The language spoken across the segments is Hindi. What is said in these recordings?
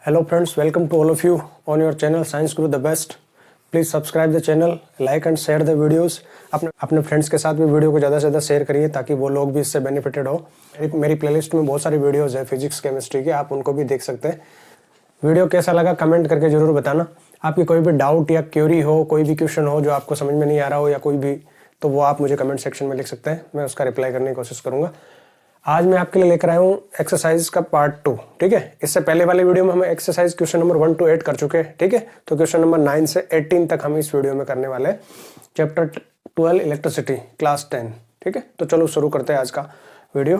Hello friends, welcome to all of you on your channel Science Guru the Best. Please subscribe the channel, like and share the videos. अपने फ्रेंड्स के साथ भी वीडियो को ज़्यादा से ज़्यादा शेयर करिए ताकि वो लोग भी इससे बेनिफिटेड हो। मेरी प्लेलिस्ट में बहुत सारी वीडियोस है फिजिक्स केमिस्ट्री के, आप उनको भी देख सकते हैं। वीडियो कैसा लगा कमेंट करके ज़रूर बताना। आपकी कोई भी डाउट या क्वेरी हो, कोई भी क्वेश्चन हो जो आपको समझ में नहीं आ रहा हो या कोई भी, तो वो आप मुझे कमेंट सेक्शन में लिख सकते हैं, मैं उसका रिप्लाई करने की कोशिश करूँगा। आज मैं आपके लिए लेकर आया हूँ एक्सरसाइज का पार्ट 2, ठीक है। इससे पहले वाले वीडियो में हम एक्सरसाइज क्वेश्चन नंबर 1 to 8 कर चुके हैं, ठीक है। तो क्वेश्चन नंबर 9 से 18 तक हम इस वीडियो में करने वाले हैं, चैप्टर 12 इलेक्ट्रिसिटी क्लास 10, ठीक है। तो चलो शुरू करते हैं आज का वीडियो।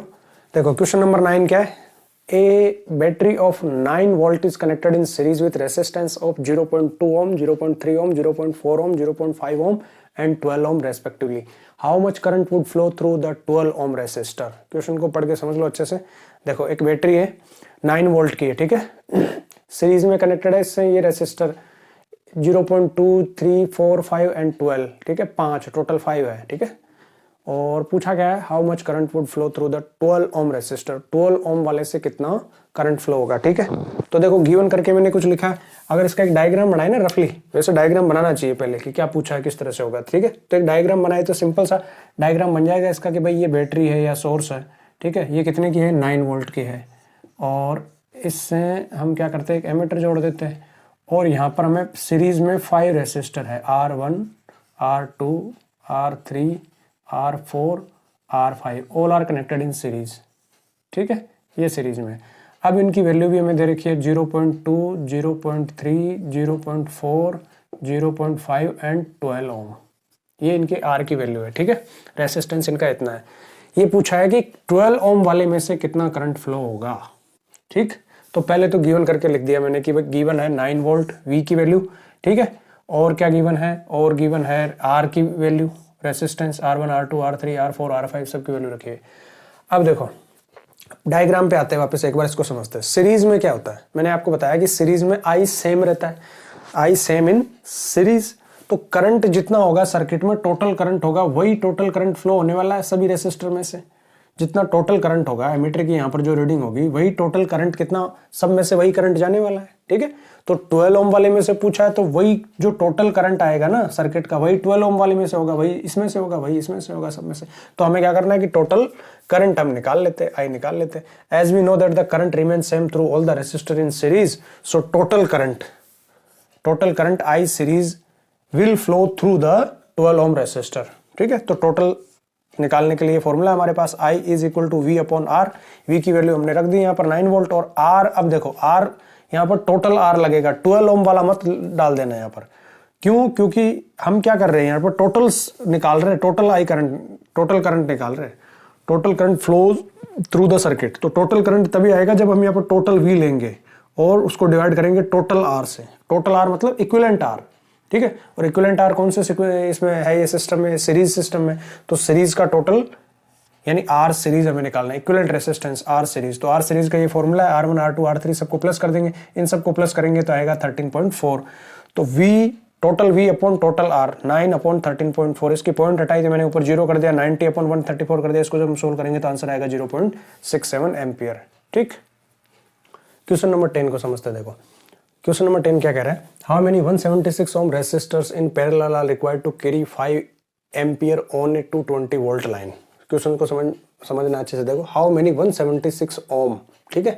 देखो क्वेश्चन नंबर 9 क्या है। A battery of 9 volt is connected in series with resistance of 0.2 ohm, 0.3 ohm, 0.4 ohm, 0.5 ohm and 12 ohm respectively. How much current would flow through the 12 ohm resistor? Question को पढ़ के समझ लो अच्छे से। देखो एक बैटरी है 9 वोल्ट की है, ठीक है। सीरीज में कनेक्टेड है इससे ये रेसिस्टर 0.2, 3, 4, 5 एंड 12, ठीक है। 5 टोटल 5 है, ठीक है। और पूछा गया है how much current would flow through the 12 ohm resistor. 12 ओम वाले से कितना करंट फ्लो होगा, ठीक है। तो देखो गिवन करके मैंने कुछ लिखा है। अगर इसका एक डायग्राम बनाए ना रफली, वैसे डायग्राम बनाना चाहिए पहले कि क्या पूछा है, किस तरह से होगा, ठीक है। तो एक डायग्राम बनाए तो सिंपल सा डायग्राम बन जाएगा इसका कि भाई ये बैटरी है या सोर्स है, ठीक है। ये कितने की है, 9 वोल्ट की है। और इससे हम क्या करते हैं, एक एमीटर जोड़ देते हैं और यहाँ पर हमें सीरीज में 5 रेसिस्टर है, R1, R2, R3, R4, R5, all are connected in series, ठीक है। ये सीरीज में अब इनकी वैल्यू भी हमें दे रखी है 0.2, 0.3, 0.4, 0.5 एंड 12 ओम। ये इनके R की वैल्यू है, ठीक है। रेसिस्टेंस इनका इतना है। ये पूछा है कि 12 ओम वाले में से कितना करंट फ्लो होगा, ठीक। तो पहले तो गिवन करके लिख दिया मैंने कि गिवन है 9 वोल्ट V की वैल्यू, ठीक है। और क्या गिवन है, और गिवन है R की value, resistance R1, R2, R3, R4, R5 सबकी वैल्यू रखी है। अब देखो डायग्राम पे आते हैं वापस, एक बार इसको समझते हैं। सीरीज में क्या होता है, मैंने आपको बताया कि सीरीज में I सेम रहता है, I सेम इन सीरीज। तो करंट जितना होगा सर्किट में, टोटल करंट होगा, वही टोटल करंट फ्लो होने वाला है सभी रेसिस्टर में से। जितना टोटल करंट होगा एमीटर की यहाँ पर जो रीडिंग होगी, वही टोटल करंट कितना, सब में से वही करंट जाने वाला है, ठीक है। तो 12 ओम वाले में से पूछा है तो वही जो टोटल करंट आएगा ना सर्किट का, वही 12 ओम वाले में से होगा, वही इसमें से होगा, वही इसमें से होगा, सब में से। तो हमें क्या करना है कि टोटल करंट हम निकाल लेते हैं, आई निकाल लेते हैं। As we know that the current remain same through all the resistor in series, so total current I series will flow through the 12 ohm resistor, ठीक है। तो टोटल निकालने के लिए फॉर्मूला हमारे पास I is equal to V upon R। V की वैल्यू हमने रख दी यहाँ पर 9 वोल्ट, और R, अब देखो R यहाँ पर टोटल R लगेगा, 12 ओम वाला मत डाल देना यहाँ पर। क्यों, क्योंकि हम क्या कर रहे हैं यहाँ पर टोटल निकाल रहे हैं, टोटल करंट निकाल रहे हैं, total current flow through the circuit. तो टोटल करंट तभी आएगा जब हम यहाँ पर टोटल V लेंगे और उसको डिवाइड करेंगे टोटल R से। टोटल R मतलब इक्विवेलेंट R, ठीक है। और इक्विवेलेंट R कौन से इसमें है, ये सिस्टम में, सीरीज सिस्टम में। तो सीरीज का टोटल यानी R सीरीज हमें निकालना है, इक्विवेलेंट रेसिस्टेंस R सीरीज। तो R सीरीज का ये फॉर्मूला है, R1, R2, R3 सबको प्लस कर देंगे, इन सबको प्लस करेंगे तो आएगा 13.4। तो V total V upon total R 9 upon 13.4। इसकी पॉइंट हटाई तो मैंने ऊपर 0 कर दिया, 90 अपॉन 134 कर दिया। इसको जब हम सोल्व करेंगे तो आंसर आएगा 0.67 एम्पियर, ठीक। क्वेश्चन नंबर 10 को समझते देखो। क्वेश्चन नंबर 10 क्या कह रहा है, how many 176 ohm resistors in parallel are required to carry 5 ampere on a 220 volt line. Question को समझना अच्छे से देखो। हाउ मेनी 176 ओम, ठीक है,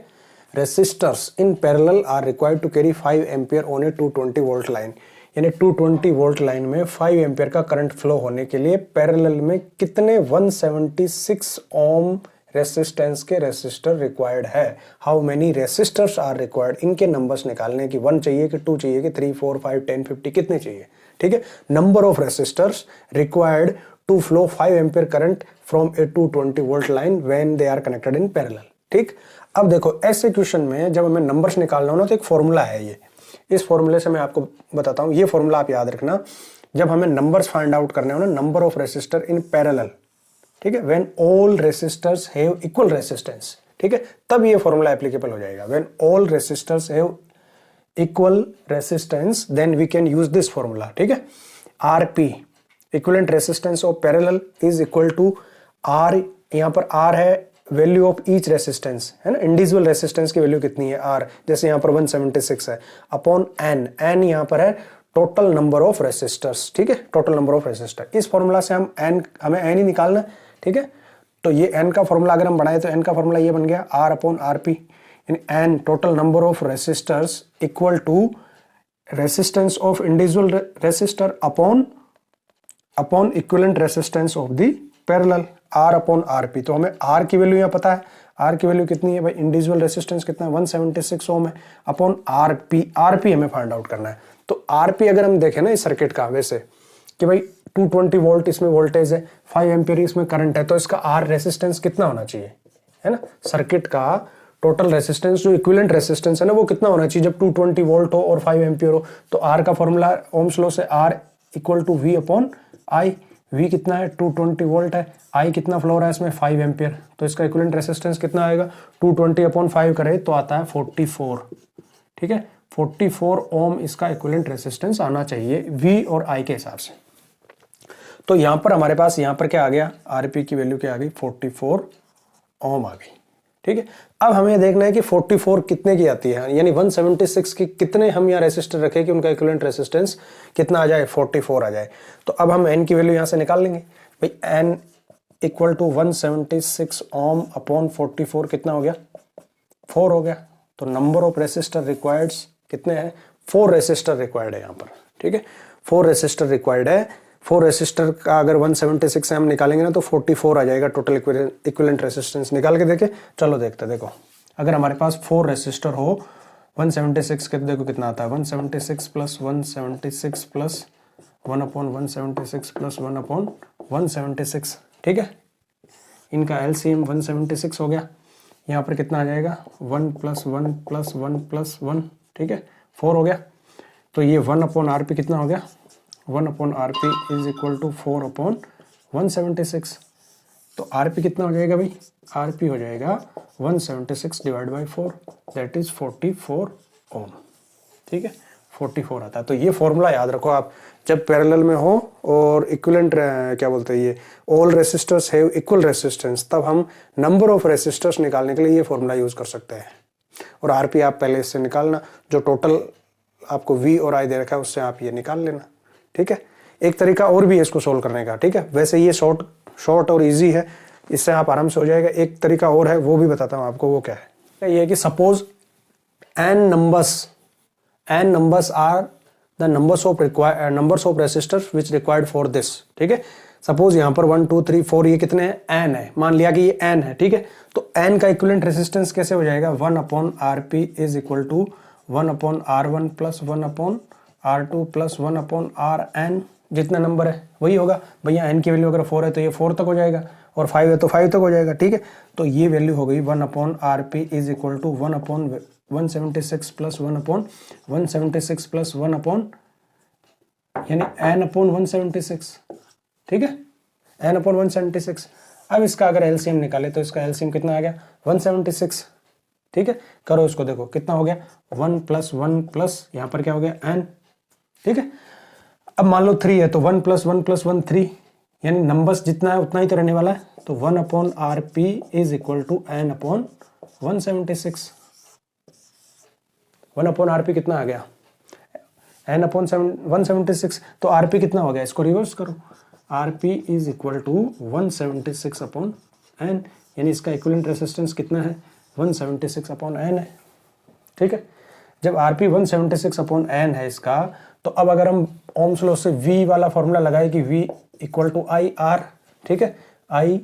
resistors in parallel are required to carry 5 ampere on a 220 volt line. यानी 220 वोल्ट लाइन में 5 एम्पियर का करंट फ्लो होने के लिए पैरेलल में कितने 176 ओम रेसिस्टेंस के रेसिस्टर रिक्वायर्ड है। How many resistors are required, इनके नंबर्स निकालने की 1 चाहिए कि 2 चाहिए कि 3, 4, 5, 10, 50 कितने चाहिए, ठीक है। Number of resistors required to flow 5 ampere current from a 220 volt line when they are connected in parallel, ठीक। अब देखो ऐसे क्वेश्चन में जब हमें नंबर्स निकालना हो ना तो एक फॉर्मूला है ये, इस फॉर्मूले से मैं आपको बताता हूँ। ये फॉर्मूला आप याद रखना जब हमें नंबर्स फाइंड आउट करने हो ना, number of resistor in parallel, ठीक है, when all resistors have equal resistance, ठीक है, तब ये फॉर्मूला एप्लीकेबल हो जाएगा। When all resistors have equal resistance then we can use this formula, ठीक है। RP equivalent resistance of parallel is equal to R, यहाँ पर R है वैल्यू ऑफ ईच रेसिस्टेंस, है ना, इंडिविजुअल रेसिस्टेंस की वैल्यू कितनी है आर, जैसे यहाँ पर 176 है, अपॉन एन, एन यहाँ पर है टोटल नंबर ऑफ रेसिस्टर्स, ठीक है, टोटल नंबर ऑफ रेसिस्टर। इस फॉर्मूला से हमें एन ही निकालना, ठीक है। तो ये एन का फॉर्मूला अगर हम बढ़ाए तो एन का फॉर्मूला ये बन गया आर अपॉन आर पी, यानी n total number of resistors equal to resistance of individual resistor upon equivalent resistance of the parallel, R upon R P. तो हमें आर की वैल्यू यहाँ पता है, आर की वैल्यू कितनी है भाई, इंडिविजुअल रेसिस्टेंस कितना है 176 ओम है, अपॉन आर पी हमें फाइंड आउट करना है। तो आर पी अगर हम देखें ना इस सर्किट का वैसे कि भाई 220 वोल्ट इसमें वोल्टेज है, 5 एम्पियर इसमें करंट है, तो इसका आर रेसिस्टेंस कितना होना चाहिए, है ना, सर्किट का टोटल रेसिस्टेंस जो इक्विवेलेंट रेसिस्टेंस है ना वो कितना होना चाहिए जब 220 वोल्ट हो और 5 एम्पियर हो। तो आर का फॉर्मूला ओम्स लॉ से R equal to V upon I, V कितना है 220 वोल्ट है, आई कितना फ्लो रहा है इसमें 5 एम्पियर, तो इसका इक्विवेलेंट रेसिस्टेंस कितना आएगा 220 अपॉन 5 करे तो आता है 44, ठीक है, 44 ओम इसका इक्विवेलेंट रेसिस्टेंस आना चाहिए वी और आई के हिसाब से। तो यहां पर हमारे पास यहां पर क्या आ गया, आरपी की वैल्यू क्या आ गई 44 ओम आ गई, ठीक है। अब हमें देखना है कि 44 कितने की आती है, यानी 176 की कितने हम यहाँ रेसिस्टर रखें कि उनका इक्विवेलेंट रेसिस्टेंस कितना आ जाए 44 आ जाए। तो अब हम एन की वैल्यू यहाँ से निकाल लेंगे भाई, n equal to 176 ohm upon 44 कितना हो गया 4 हो गया। तो नंबर ऑफ रेसिस्टर रिक्वायर्ड कितने हैं, 4 रेसिस्टर रिक्वायर्ड है यहाँ पर, ठीक है, 4 रेसिस्टर रिक्वायर्ड है। 4 रेसिस्टर का अगर 176 से हम निकालेंगे ना तो 44 आ जाएगा टोटल इक्विवेलेंट रेसिस्टेंस। निकाल के देखे, चलो देखते देखो, अगर हमारे पास 4 रेसिस्टर हो 176 के देखो कितना आता है 176 plus 176 plus 1 upon 176 plus 1 upon 176, ठीक है, इनका एलसीएम 176 हो गया। यहाँ पर कितना आ जाएगा 1 प्लस 1 प्लस 1 प्लस 1, ठीक है, 4 हो गया। तो ये 1 अपॉन आर पी कितना हो गया 1 upon R P is equal to 4 upon 176। तो आर पी कितना हो जाएगा भाई, आर पी हो जाएगा 176 डिवाइड बाई 4 दैट इज 44 ओम, ठीक है, 44 आता है। तो ये फॉर्मूला याद रखो आप, जब पैरेलल में हो और इक्विवेलेंट क्या बोलते हैं ये all resistors have equal resistance, तब हम नंबर ऑफ रेसिस्टर्स निकालने के लिए ये फॉर्मूला यूज कर सकते हैं। और आर पी आप पहले इससे निकालना, जो टोटल आपको वी और आई दे रखा है उससे आप ये निकाल लेना, ठीक है। एक तरीका और भी है इसको सोल्व करने का, ठीक है, वैसे ये शॉर्ट और इजी है, इससे आप आराम से हो जाएगा। एक तरीका और है वो भी बताता हूँ आपको, वो क्या है, ये है कि suppose n numbers are the numbers of resistors which required for this, ठीक है। सपोज यहाँ पर 1 2 3 4 ये कितने हैं n है, मान लिया कि ये n है, ठीक है। तो n का इक्विवेलेंट रेसिस्टेंस कैसे हो जाएगा 1 upon R P is equal to 1 upon R one plus 1 upon R two plus 1 upon R n, जितना नंबर है वही होगा भैया। n की वैल्यू अगर 4 है तो ये 4 तक हो जाएगा और 5 है तो 5 तक हो जाएगा, ठीक है। तो ये वैल्यू हो गई 1 upon R P is equal to 1 upon 176 plus 1 upon 176 plus 1 upon यानी n अपॉन 176, ठीक है, n अपॉन 176। अब इसका अगर एलसीएम निकाले तो इसका एलसीएम कितना आ गया 176, ठीक है। करो इसको, देखो कितना हो गया 1 प्लस 1 प्लस यहाँ पर क्या हो गया n, ठीक है। अब मान लो 3 है तो 1 प्लस 1 प्लस 1 3, यानी नंबर्स जितना है उतना ही तो रहने वाला है। तो 1 upon R P is equal to n upon 176। 1 upon R P कितना आ गया n अपॉन 176। तो आर पी कितना हो गया, इसको रिवर्स करो, R P is equal to 176 upon n, यानी इसका इक्विवेलेंट रेसिस्टेंस कितना है 176 अपॉन n है, ठीक है। जब आर पी 176 अपॉन n है इसका, तो अब अगर हम ओम्स लॉ से v वाला फॉर्मूला लगाए कि v equal to I R, ठीक है, आई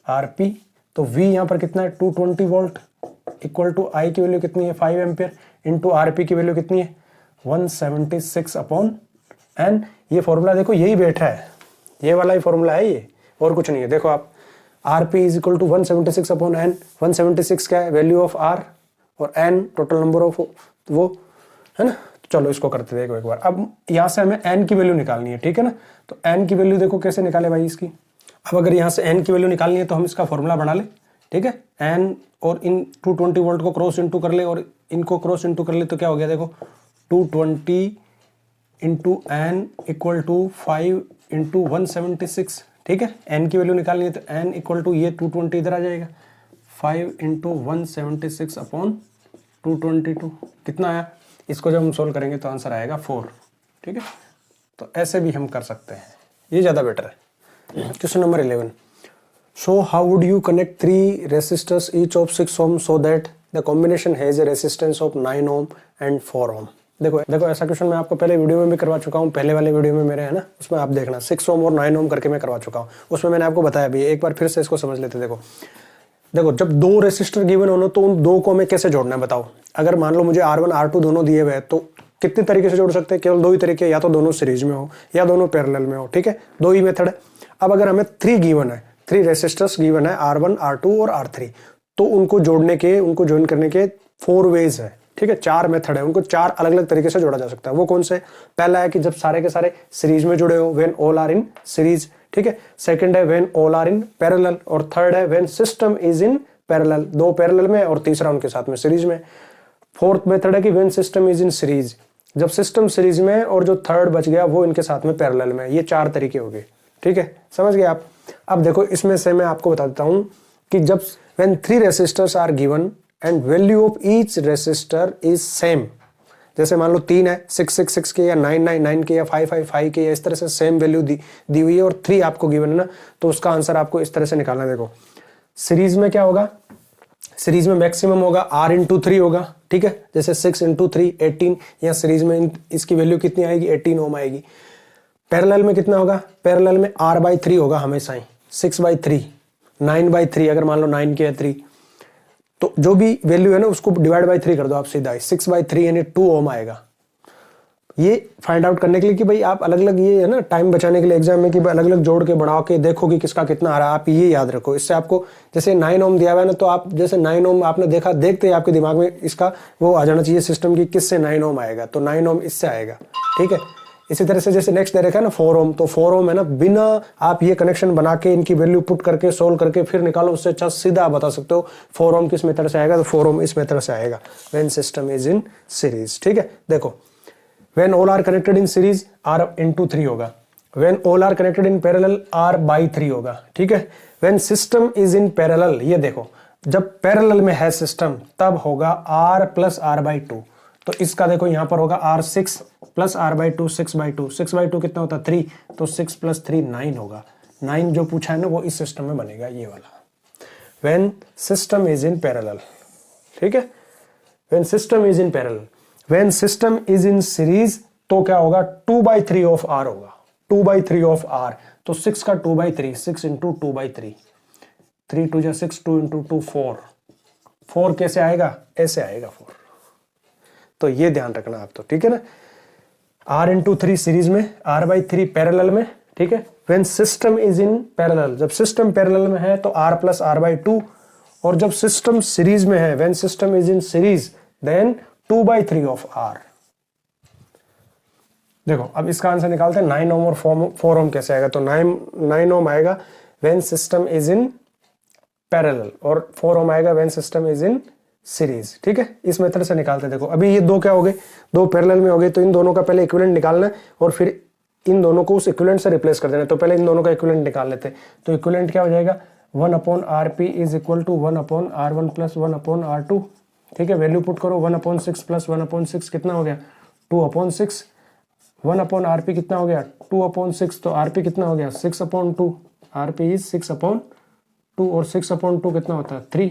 आर पी, तो v यहाँ पर कितना है 220 वोल्ट इक्वल टू आई की वैल्यू कितनी है 5 एम्पियर इंटू आर पी की वैल्यू कितनी है 176 अपॉन n। ये फॉर्मूला देखो यही बैठा है, ये वाला ही फॉर्मूला है ये, और कुछ नहीं है। देखो आप R P is equal to 176 upon n, 176 क्या है वैल्यू ऑफ आर और n टोटल नंबर ऑफ वो, है ना। चलो इसको करते देखो एक बार। अब यहाँ से हमें n की वैल्यू निकालनी है, ठीक है ना। तो n की वैल्यू देखो कैसे निकाले भाई इसकी। अब अगर यहाँ से n की वैल्यू निकालनी है तो हम इसका फॉर्मूला बना ले, ठीक है। n और इन 220 वोल्ट को क्रॉस इंटू कर ले और इनको क्रॉस इंटू कर ले तो क्या हो गया देखो 220 into n equal to 5 into 176, ठीक है। n की वैल्यू निकालनी है तो n इक्वल टू ये 220 इधर आ जाएगा, 5 इंटू 176 अपॉन 222 कितना आया? इसको जब हम सोल्व करेंगे तो आंसर आएगा 4। ठीक है, तो ऐसे भी हम कर सकते हैं, ये ज़्यादा बेटर है। Question number 11, so how would you connect 3 resistors each of 6 ohm so that the combination has a resistance of 9 ohm and 4 ohm. देखो ऐसा क्वेश्चन मैं आपको पहले वीडियो में भी करवा चुका हूँ, पहले वाले वीडियो में मेरे है ना, उसमें आप देखना 6 ओम और 9 ओम करके मैं करवा चुका हूँ। उसमें मैंने आपको बताया भी, एक बार फिर से इसको समझ लेते। देखो जब 2 रेसिस्टर गिवन हो तो उन 2 को हमें कैसे जोड़ना है बताओ। अगर मान लो मुझे R1 R2 दोनों दिए हुए हैं तो कितने तरीके से जोड़ सकते हैं? केवल 2 ही तरीके, या तो दोनों सीरीज में हो या दोनों पैरेलल में हो। ठीक है, 2 ही मेथड है। अब अगर हमें 3 गिवन है, 3 रेसिस्टर्स गिवन है R1 R2 और R3, तो उनको जोड़ने के, उनको ज्वाइन करने के 4 वेज है। ठीक है, 4 मेथड है, उनको 4 अलग अलग तरीके से जोड़ा जा सकता है। वो कौन से? पहला है कि जब सारे के सारे सीरीज में जुड़े हो, when all are in series. ठीक है, सेकंड है when all are in parallel, और थर्ड है when system is in parallel, 2 parallel में और तीसरा उनके साथ में सीरीज में। फोर्थ मेथड है कि when system is in series, जब सिस्टम सीरीज में और जो थर्ड बच गया वो इनके साथ में पैरेलल में। ये 4 तरीके हो गए। ठीक है, समझ गए आप? अब देखो इसमें से मैं आपको बता देता हूं कि जब when 3 resistors are given and value of each resistor is same, जैसे मान लो 3 है, 666 के या 999 के या 555 के, या इस तरह से सेम वैल्यू दी हुई है और 3 आपको गिवन है ना, तो उसका आंसर आपको इस तरह से निकालना है। देखो सीरीज में क्या होगा? सीरीज में मैक्सिमम होगा R इंटू 3 होगा। ठीक है, जैसे 6 इंटू 3 18, या सीरीज में इसकी वैल्यू कितनी आएगी? 18 ओम आएगी। पैरेलल में कितना होगा? पैरेलल में R/3 होगा हमेशा ही, 6/3, 9/3, अगर मान लो 9 के 3, तो जो भी वैल्यू है ना उसको डिवाइड बाय 3 कर दो आप सीधा, 6/3 यानी 2 ओम आएगा। ये फाइंड आउट करने के लिए कि भाई आप अलग अलग, ये है ना टाइम बचाने के लिए एग्जाम में, कि अलग अलग जोड़ के बढ़ा के देखो कि किसका कितना आ रहा है। आप ये याद रखो, इससे आपको जैसे 9 ओम दिया हुआ है ना, तो आप जैसे 9 ओम आपने देखा, देखते ही आपके दिमाग में इसका वो आ जाना चाहिए सिस्टम की, किससे 9 ओम आएगा, तो 9 ओम इससे आएगा। ठीक है, इसी तरह से जैसे नेक्स्ट दे रखा है ना 4 ओम, तो 4 ओम है ना, बिना आप ये कनेक्शन बना के इनकी वैल्यू पुट करके सोल्व करके फिर निकालो, उससे अच्छा सीधा आप बता सकते हो 4 ओम किस मेथड से आएगा, तो 4 ओम इस मेथड से आएगा, when system is in series. ठीक है, देखो when all are connected in series R into 3 होगा, when all are connected in parallel R/3 होगा। ठीक है, when system is in parallel, ये देखो जब पैरेलल में है सिस्टम तब होगा R plus R/2, तो इसका देखो यहां पर होगा R6 plus R/2, 6/2, 6/2 कितना होता है? 3, तो 6 plus 3 9 होगा। 9 जो पूछा है ना वो इस सिस्टम में बनेगा, ये वाला when system is in parallel। ठीक है, when system is in parallel, when system is in series तो क्या होगा? 2/3 of R होगा, 2/3 of R, तो 6 का 2/3, 6 इंटू 2/3, 3 2 जा 6, 2 इंटू 2 4, 4 कैसे आएगा? ऐसे आएगा 4, तो ये ध्यान रखना आप। तो ठीक है ना, R इंटू 3 सीरीज में, R/3 पैरेलल में। ठीक है, when system is in parallel, जब सिस्टम पैरेलल में है तो R plus R/2, और जब सिस्टम सीरीज में है, when system is in series, then 2/3 of R। देखो अब इसका आंसर निकालते हैं, 9 ओम और 4 ओम कैसे आएगा, तो 9 ओम आएगा when system is in parallel, और 4 ओम आएगा when system is in series. ठीक है, इस मेथड से निकालते हैं। देखो अभी ये 2 क्या हो गए? 2 पैरेलल में हो गए, तो इन दोनों का पहले इक्विवेलेंट निकालना है और फिर इन दोनों को उस इक्विवेलेंट से रिप्लेस कर देना। तो पहले इन दोनों का इक्विवेलेंट निकाल लेते हैं। तो इक्विवेलेंट क्या हो जाएगा? 1/RP is equal to 1/R1 plus 1/R2। ठीक है, वैल्यू पुट करो, 1/6 प्लस 1/6 कितना हो गया? 2/6। 1/RP कितना हो गया? 2/6, तो RP कितना हो गया? 6/2। RP इज 6/2, और 6/2 कितना होता है? 3।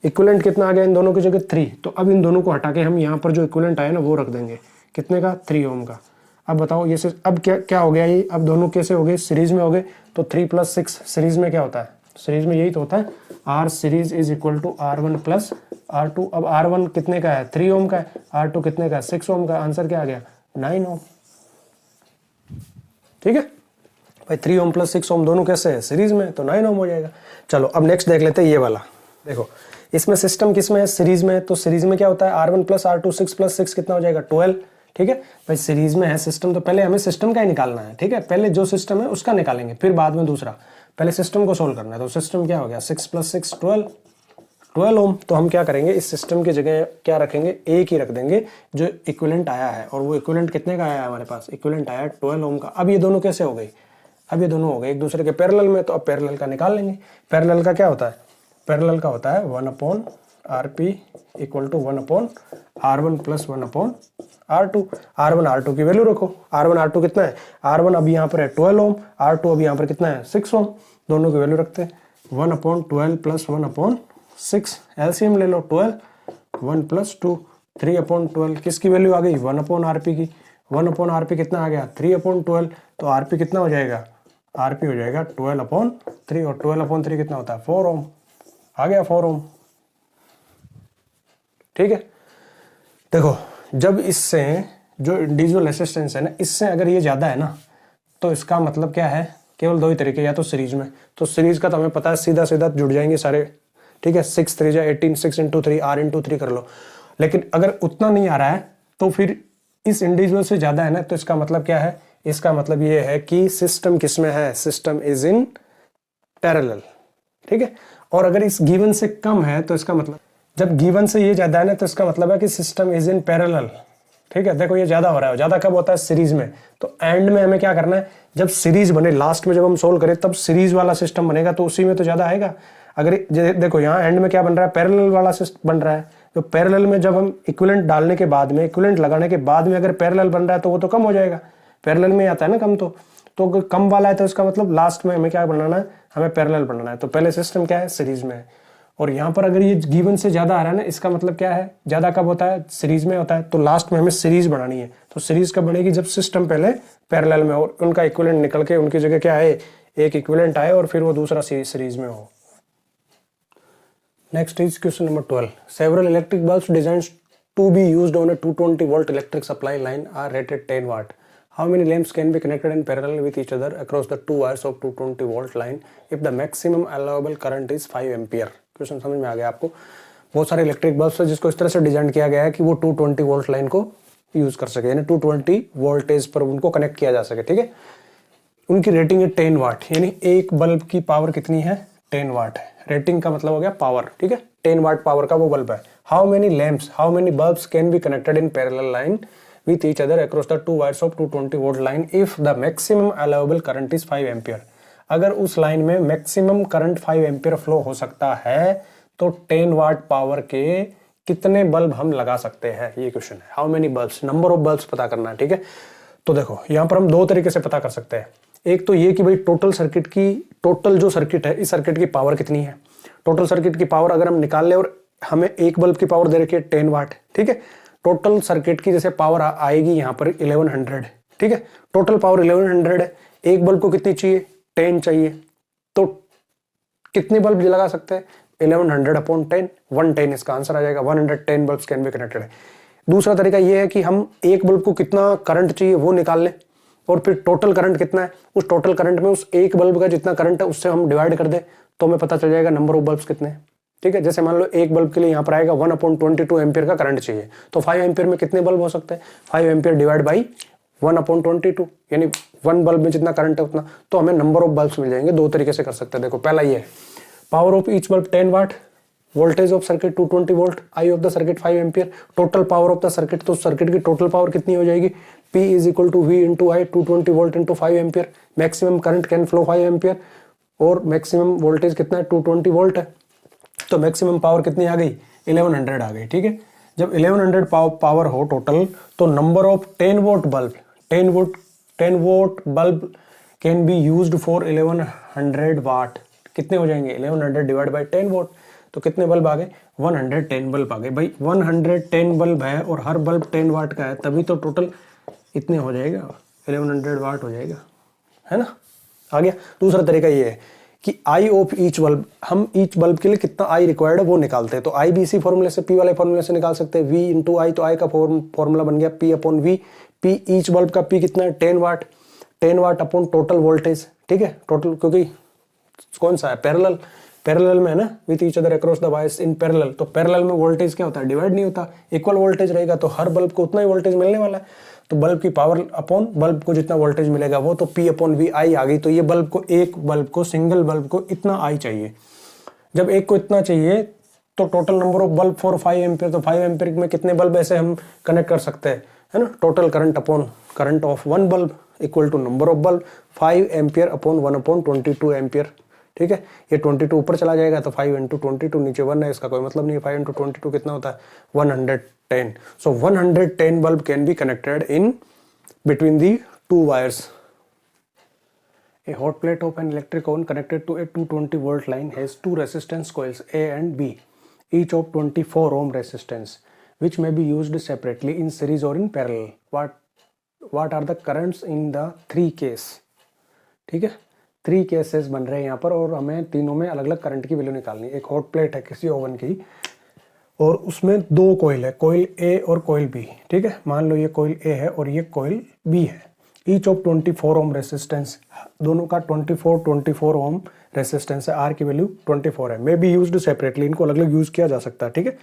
इक्विवेलेंट कितना आ गया इन दोनों की जगह? 3। तो अब इन दोनों को हटा के हम यहाँ पर जो इक्विवेलेंट आया ना वो रख देंगे, कितने का? 3 ओम का। अब बताओ ये अब क्या हो गया ये? अब दोनों कैसे हो गए? सीरीज में हो गए, तो 3 + 6 सीरीज में क्या होता है? सीरीज में यही तो होता है, R series is equal to R1 plus R2। अब R1 कितने का है? 3 ओम का है। R2 कितने का है? 6 ओम का। आंसर क्या आ गया? 9 ओम। ठीक है भाई, 3 ओम प्लस 6 ओम दोनों कैसे है? सीरीज में, तो 9 ओम हो जाएगा। चलो अब नेक्स्ट देख लेते हैं ये वाला। देखो इसमें सिस्टम किसमें है? सीरीज में। तो सीरीज में क्या होता है? R1 प्लस R2, 6 + 6 कितना हो जाएगा? 12। ठीक है भाई, सीरीज में है सिस्टम, तो पहले हमें सिस्टम का ही निकालना है। ठीक है, पहले जो सिस्टम है उसका निकालेंगे, फिर बाद में दूसरा। पहले सिस्टम को सोल्व करना है। तो सिस्टम क्या हो गया? 6 + 6 12 ओम। तो हम क्या करेंगे, इस सिस्टम की जगह क्या रखेंगे? एक ही रख देंगे जो इक्विवेलेंट आया है, और वो इक्विवेलेंट कितने का आया है हमारे पास? इक्विवेलेंट आया 12 ओम का। अब ये दोनों कैसे हो गए? अब ये दोनों हो गए एक दूसरे के पैरेलल में, तो अब पैरेलल का निकाल लेंगे। पैरेलल का क्या होता है? पैरेलल का होता है 1 upon R P equal to 1 upon R1 plus 1 upon R2। R1 R2 की वैल्यू रखो। R1 R2 कितना है, R1 अब यहाँ पर है 12 ओम, R2 अब यहाँ पर कितना है 6 ओम, दोनों की वैल्यू रखते हैं 1 अपॉन 12 प्लस 1 अपॉन 6, एलसीएम ले लो 12, 1 प्लस 2, 3 अपॉन 12, किसकी वैल्यू आ गई 1 अपॉन आरपी की, 1 अपॉन आरपी कितना आ गया 3 अपॉन 12, तो आरपी कितना हो जाएगा, आरपी हो जाएगा 12 अपॉन 3, और 12 अपॉन 3 कितना होता है 4 ओम, आ गया 4 ओम। ठीक है, देखो जब इससे जो इंडिविजुअल रेसिस्टेंस है ना, इससे अगर ये ज्यादा है ना, तो इसका मतलब क्या है, केवल दो ही तरीके, या तो सीरीज में, तो सीरीज का तो हमें पता है सीधा सीधा जुड़ जाएंगे सारे। ठीक है, 6 3 18, 6 इंटू 3 R इंटू 3 कर लो। लेकिन अगर उतना नहीं आ रहा है तो फिर इस इंडिविजुअल से ज्यादा है ना, तो इसका मतलब क्या है, इसका मतलब ये है कि सिस्टम किसमें है, सिस्टम इज इन पैरेलल। ठीक है, और अगर इस गिवन से कम है तो इसका मतलब, जब गिवन से ये ज्यादा है ना, तो इसका मतलब है कि सिस्टम इज इन पैरेलल। ठीक है, देखो ये ज्यादा हो रहा है, ज्यादा कब होता है सीरीज में, तो एंड में हमें क्या करना है, जब सीरीज बने, लास्ट में जब हम सोल्व करें तब सीरीज वाला सिस्टम बनेगा, तो उसी में तो ज्यादा आएगा। अगर देखो यहाँ एंड में क्या बन रहा है, पैरेलल वाला सिस्टम बन रहा है, तो पैरेलल में जब हम इक्विवेलेंट डालने के बाद में, इक्विवेलेंट लगाने के बाद में अगर पैरेलल बन रहा है तो वो तो कम हो जाएगा, पैरेलल में आता है ना कम, तो अगर कम वाला है तो इसका मतलब लास्ट में हमें क्या बनाना है, हमें पैरेलल बनाना है। तो पहले सिस्टम क्या है, सीरीज में है, और यहाँ पर अगर ये गिवन से ज्यादा आ रहा है ना, इसका मतलब क्या है, ज्यादा कब होता है, सीरीज में होता है, तो लास्ट में हमें सीरीज बनानी है। तो सीरीज कब बनेगी, जब सिस्टम पहले पैरेलल में और उनका इक्विवेलेंट निकल के उनकी जगह क्या है, एक इक्विवेलेंट आए और फिर वो दूसरा सीरीज में हो। Next is question number 12। Several electric bulbs designed to be used on a 220 volt electric supply line are rated 10 watt. How many lamps can be connected in parallel with each other across the two wires of 220 volt line if the maximum allowable current is 5 ampere? Question समझ में आ गया आपको। बहुत सारे इलेक्ट्रिक बल्ब्स है जिसको इस तरह से डिजाइन किया गया है कि वो 220 वोल्ट लाइन को यूज कर सके, यानी 220 वोल्टेज पर उनको कनेक्ट किया जा सके। ठीक है, उनकी रेटिंग है 10 वाट, यानी एक बल्ब की पावर कितनी है, 10 वाट है। रेटिंग का मतलब हो गया पावर। ठीक है, 10 वाट पावर का वो बल्ब है। How many lamps, how many bulbs can be connected in parallel line with each other across the two wires of 220 volt line if the maximum allowable current is 5 ampere? अगर उस लाइन में मैक्सिमम करंट 5 एम्पियर फ्लो हो सकता है तो 10 वाट पावर के कितने बल्ब हम लगा सकते हैं, ये क्वेश्चन है। How many bulbs, number of bulbs पता करना है। ठीक है, तो देखो यहाँ पर हम दो तरीके से पता कर सकते हैं। एक तो ये कि भाई टोटल सर्किट की, टोटल जो सर्किट है, इस सर्किट की पावर कितनी है। टोटल सर्किट की पावर अगर हम निकाल ले, और हमें एक बल्ब की पावर दे रखी है 10 वाट। ठीक है, टोटल सर्किट की जैसे पावर आएगी यहाँ पर 1100। ठीक है, टोटल पावर 1100 है, एक बल्ब को कितनी चाहिए, 10 चाहिए, तो कितने बल्ब लगा सकते हैं, 1100 अपॉन 10, 110 इसका आंसर आ जाएगा। 110 बल्ब्स कैन बी कनेक्टेड है। दूसरा तरीका ये है कि हम एक बल्ब को कितना करंट चाहिए वो निकाल लें, और फिर टोटल करंट कितना है, उस टोटल करंट में उस एक बल्ब का जितना करंट है उससे हम डिवाइड कर दे, तो हमें पता चल जाएगा नंबर ऑफ बल्ब्स कितने हैं। ठीक है, जैसे मान लो एक बल्ब के लिए यहाँ पर आएगा 1/22 एम्पियर का करंट चाहिए, तो 5 एम्पियर में कितने बल्ब हो सकते हैं, 5 एम्पियर डिवाइड बाई 1/22, यानी 1 बल्ब में जितना करंट है उतना, तो हमें नंबर ऑफ बल्ब्स मिल जाएंगे। दो तरीके से कर सकते हैं। देखो पहला ये है, power of each bulb 10 watt, voltage of circuit 220 volt, I of the circuit 5 ampere, total power of the circuit, तो सर्किट की टोटल पावर कितनी हो जाएगी, P is equal to V into I, 220 volt into 5 ampere, maximum current can flow 5 ampere, और मैक्सिमम वोल्टेज कितना है, 220 वोल्ट है, तो मैक्सिमम पावर कितनी आ गई, 1100 आ गई। ठीक है, जब 1100 पावर हो टोटल, तो number of 10 vote bulb, 10 vote bulb can be used for 1100 वाट, कितने हो जाएंगे, 1100 डिवाइड बाई 10 वोट, तो कितने बल्ब आ गए, 110 बल्ब आ गए। भाई 110 बल्ब है और हर बल्ब 10 वाट का है, तभी तो टोटल इतने हो जाएगा, 1100 वाट हो जाएगा, है ना। आ गया। दूसरा तरीका ये है कि आई ऑफ ईच बल्ब, हम ईच बल्ब के लिए कितना आई रिक्वायर्ड है वो निकालते हैं, तो आई बी सी फॉर्मूले से, पी वाले फॉर्मूले से निकाल सकते हैं, वी इंटू आई, तो आई का फॉर्मूला बन गया P upon V. P each bulb का पी कितना है, 10 watt, 10 watt upon total voltage. ठीक है, टोटल, क्योंकि कौन सा है, पैरेलल, पैरेलल में है ना, with each other across the wires in parallel, तो पैरेलल में वोल्टेज क्या होता है, डिवाइड नहीं होता, इक्वल वोल्टेज रहेगा, तो हर बल्ब को उतना ही वोल्टेज मिलने वाला है, तो बल्ब की पावर अपॉन बल्ब को जितना वोल्टेज मिलेगा वो, तो P अपॉन वी आई आ गई। तो ये बल्ब को, एक बल्ब को, सिंगल बल्ब को इतना आई चाहिए। जब एक को इतना चाहिए तो total number of bulb for 5 ampere, तो 5 एम्पियर में कितने बल्ब ऐसे हम कनेक्ट कर सकते हैं, है ना, total current upon current of 1 bulb equal to number of bulb, 5 ampere upon 1/22 ampere. ठीक है। ये 22 ऊपर चला जाएगा तो 5 इंटू 22, नीचे 1 है, इसका कोई मतलब नहीं है। 5 इंटू 22 कितना होता है 110। सो 110 bulb can be connected in between the to wires. A hot plate of an electric oven connected to a 220 volt line has two resistance coils A and B, each of 24 ohm resistance, which may be used separately in series or in parallel. What are the currents in the three case? ठीक है, 3 केसेस बन रहे हैं यहाँ पर और हमें तीनों में अलग अलग करंट की वैल्यू निकालनी है। एक हॉट प्लेट है किसी ओवन की और उसमें 2 कोयल है, कोयल ए और कोयल बी। ठीक है, मान लो ये कोयल ए है और ये कोयल बी है। ईच ऑफ 24 ओम रेसिस्टेंस, दोनों का 24 ओम रेसिस्टेंस है। आर की वैल्यू 24 है। मे बी यूज्ड सेपरेटली, इनको अलग अलग यूज किया जा सकता है। ठीक है,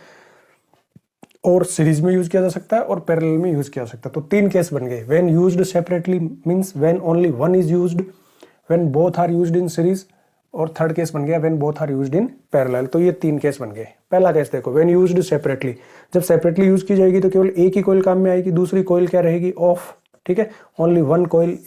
और सीरीज में यूज किया जा सकता है और पैरेलल में यूज किया जा सकता है। तो 3 केस बन गए। When used separately means when only one is used, when both are used in series, और थर्ड केस बन गया when both are used in parallel. तो ये 3 केस बन गए। पहला केस देखो, व्हेन यूज्ड सेपरेटली, जब सेपरेटली यूज की जाएगी तो केवल एक ही कोयल काम में आएगी, दूसरी कोयल क्या रहेगी ऑफ। ठीक है, ओनली वन कोयल।